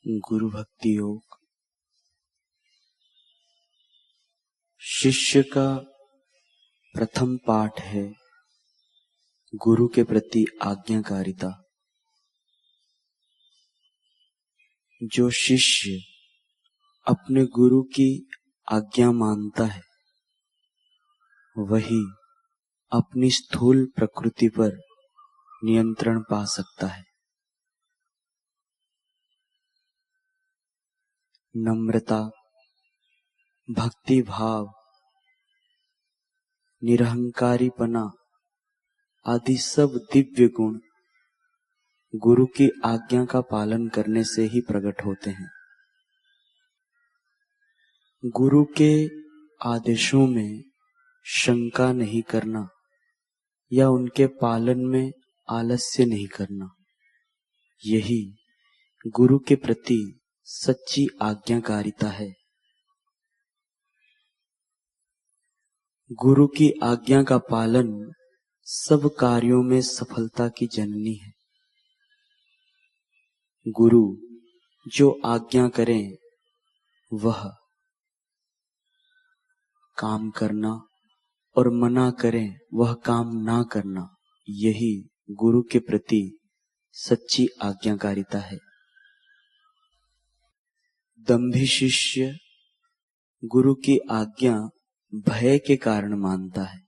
गुरु भक्ति योग। शिष्य का प्रथम पाठ है गुरु के प्रति आज्ञाकारिता। जो शिष्य अपने गुरु की आज्ञा मानता है वही अपनी स्थूल प्रकृति पर नियंत्रण पा सकता है। नम्रता, भक्ति भाव, निरहंकारीपना आदि सब दिव्य गुण गुरु की आज्ञा का पालन करने से ही प्रकट होते हैं। गुरु के आदेशों में शंका नहीं करना या उनके पालन में आलस्य नहीं करना, यही गुरु के प्रति सच्ची आज्ञाकारिता है। गुरु की आज्ञा का पालन सब कार्यों में सफलता की जननी है। गुरु जो आज्ञा करें वह काम करना और मना करें वह काम ना करना, यही गुरु के प्रति सच्ची आज्ञाकारिता है। दंभी शिष्य गुरु की आज्ञा भय के कारण मानता है।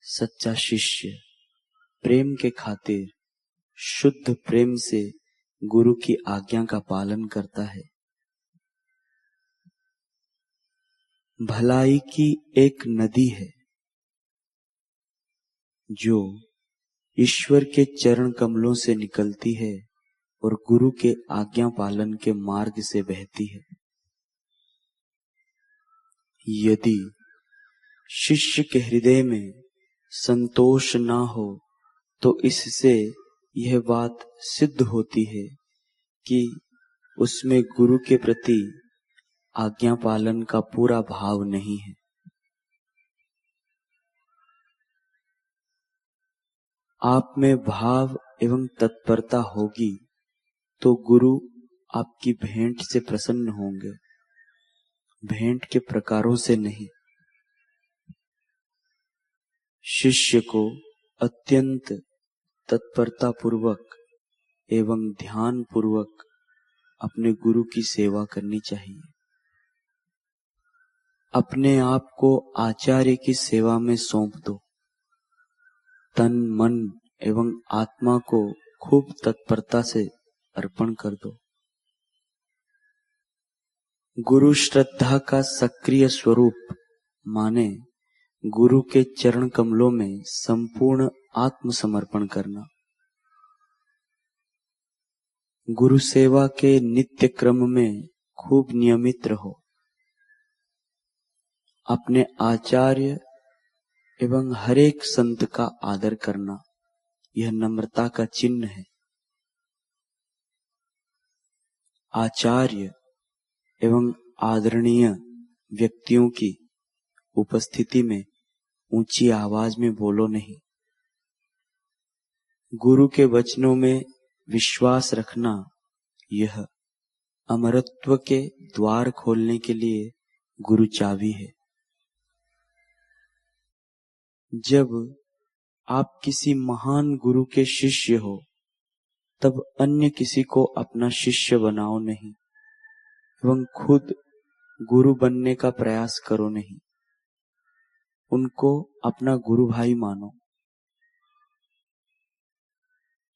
सच्चा शिष्य प्रेम के खातिर शुद्ध प्रेम से गुरु की आज्ञा का पालन करता है। भलाई की एक नदी है जो ईश्वर के चरण कमलों से निकलती है और गुरु के आज्ञा पालन के मार्ग से बहती है। यदि शिष्य के हृदय में संतोष ना हो तो इससे यह बात सिद्ध होती है कि उसमें गुरु के प्रति आज्ञा पालन का पूरा भाव नहीं है। आप में भाव एवं तत्परता होगी तो गुरु आपकी भेंट से प्रसन्न होंगे, भेंट के प्रकारों से नहीं। शिष्य को अत्यंत तत्परता पूर्वक एवं ध्यान पूर्वक अपने गुरु की सेवा करनी चाहिए। अपने आप को आचार्य की सेवा में सौंप दो। तन मन एवं आत्मा को खूब तत्परता से अर्पण कर दो। गुरु श्रद्धा का सक्रिय स्वरूप माने गुरु के चरण कमलों में संपूर्ण आत्मसमर्पण करना। गुरु सेवा के नित्य क्रम में खूब नियमित रहो। अपने आचार्य एवं हर एक संत का आदर करना यह नम्रता का चिन्ह है। आचार्य एवं आदरणीय व्यक्तियों की उपस्थिति में ऊंची आवाज में बोलो नहीं। गुरु के वचनों में विश्वास रखना यह अमरत्व के द्वार खोलने के लिए गुरु चाबी है। जब आप किसी महान गुरु के शिष्य हो तब अन्य किसी को अपना शिष्य बनाओ नहीं एवं खुद गुरु बनने का प्रयास करो नहीं। उनको अपना गुरु भाई मानो।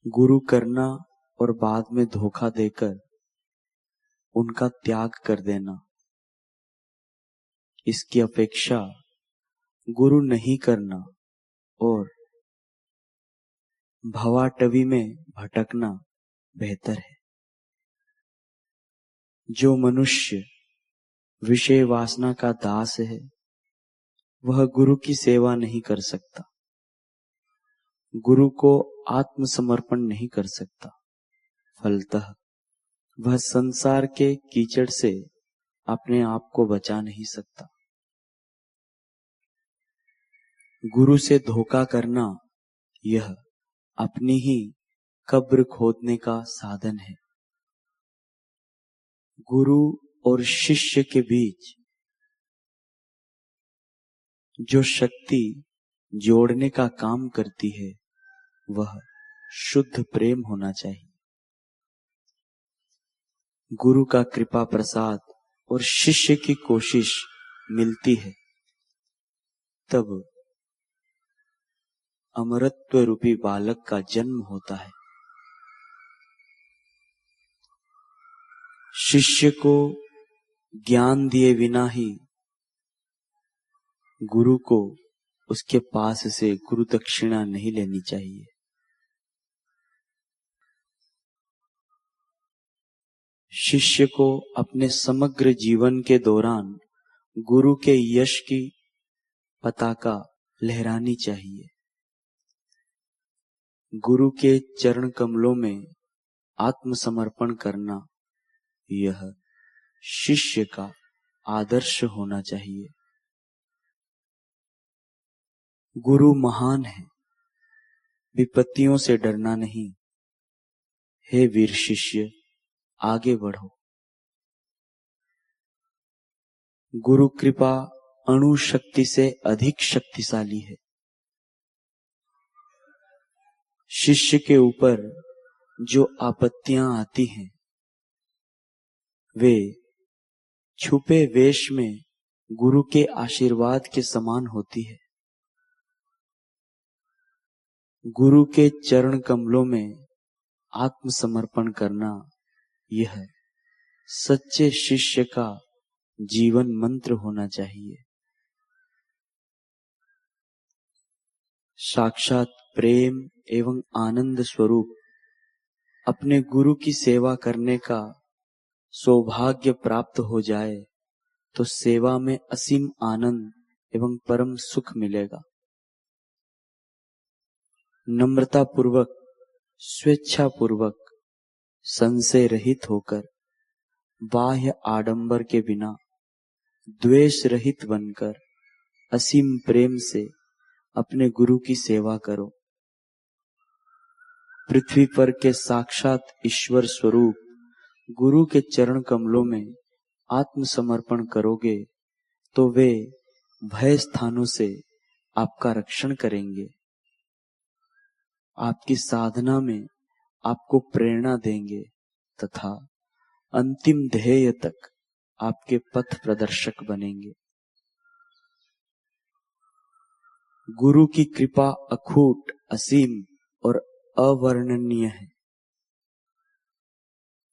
गुरु करना और बाद में धोखा देकर उनका त्याग कर देना, इसकी अपेक्षा गुरु नहीं करना और भवाटवी में भटकना बेहतर है। जो मनुष्य विषय वासना का दास है वह गुरु की सेवा नहीं कर सकता, गुरु को आत्मसमर्पण नहीं कर सकता। फलतः वह संसार के कीचड़ से अपने आप को बचा नहीं सकता। गुरु से धोखा करना यह अपनी ही कब्र खोदने का साधन है। गुरु और शिष्य के बीच जो शक्ति जोड़ने का काम करती है वह शुद्ध प्रेम होना चाहिए। गुरु का कृपा प्रसाद और शिष्य की कोशिश मिलती है, तब अमरत्व रूपी बालक का जन्म होता है। शिष्य को ज्ञान दिए बिना ही गुरु को उसके पास से गुरु दक्षिणा नहीं लेनी चाहिए। शिष्य को अपने समग्र जीवन के दौरान गुरु के यश की पताका लहरानी चाहिए। गुरु के चरण कमलों में आत्मसमर्पण करना यह शिष्य का आदर्श होना चाहिए। गुरु महान है, विपत्तियों से डरना नहीं। हे वीर शिष्य, आगे बढ़ो। गुरु कृपा अणु शक्ति से अधिक शक्तिशाली है। शिष्य के ऊपर जो आपत्तियां आती हैं वे छुपे वेश में गुरु के आशीर्वाद के समान होती है। गुरु के चरण कमलों में आत्मसमर्पण करना यह सच्चे शिष्य का जीवन मंत्र होना चाहिए। साक्षात प्रेम एवं आनंद स्वरूप अपने गुरु की सेवा करने का सौभाग्य प्राप्त हो जाए तो सेवा में असीम आनंद एवं परम सुख मिलेगा। नम्रता पूर्वक, स्वेच्छा पूर्वक, संशय रहित होकर, बाह्य आडंबर के बिना, द्वेष रहित बनकर असीम प्रेम से अपने गुरु की सेवा करो। पृथ्वी पर के साक्षात ईश्वर स्वरूप गुरु के चरण कमलों में आत्मसमर्पण करोगे तो वे भय स्थानों से आपका रक्षण करेंगे, आपकी साधना में आपको प्रेरणा देंगे तथा अंतिम ध्येय तक आपके पथ प्रदर्शक बनेंगे। गुरु की कृपा अखूट, असीम और अवर्णनीय है।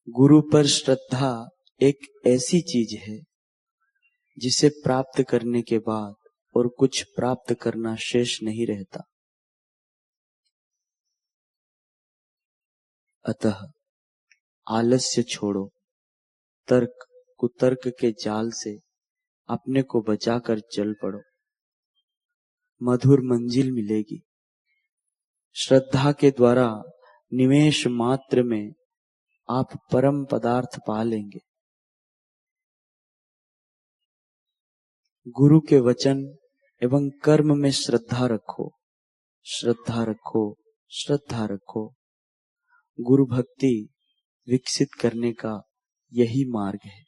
गुरु पर श्रद्धा एक ऐसी चीज है जिसे प्राप्त करने के बाद और कुछ प्राप्त करना शेष नहीं रहता। अतः आलस्य छोड़ो, तर्क कुतर्क के जाल से अपने को बचाकर चल पड़ो। मधुर मंजिल मिलेगी। श्रद्धा के द्वारा निमेष मात्र में आप परम पदार्थ पा लेंगे। गुरु के वचन एवं कर्म में श्रद्धा रखो, श्रद्धा रखो, श्रद्धा रखो। गुरु भक्ति विकसित करने का यही मार्ग है।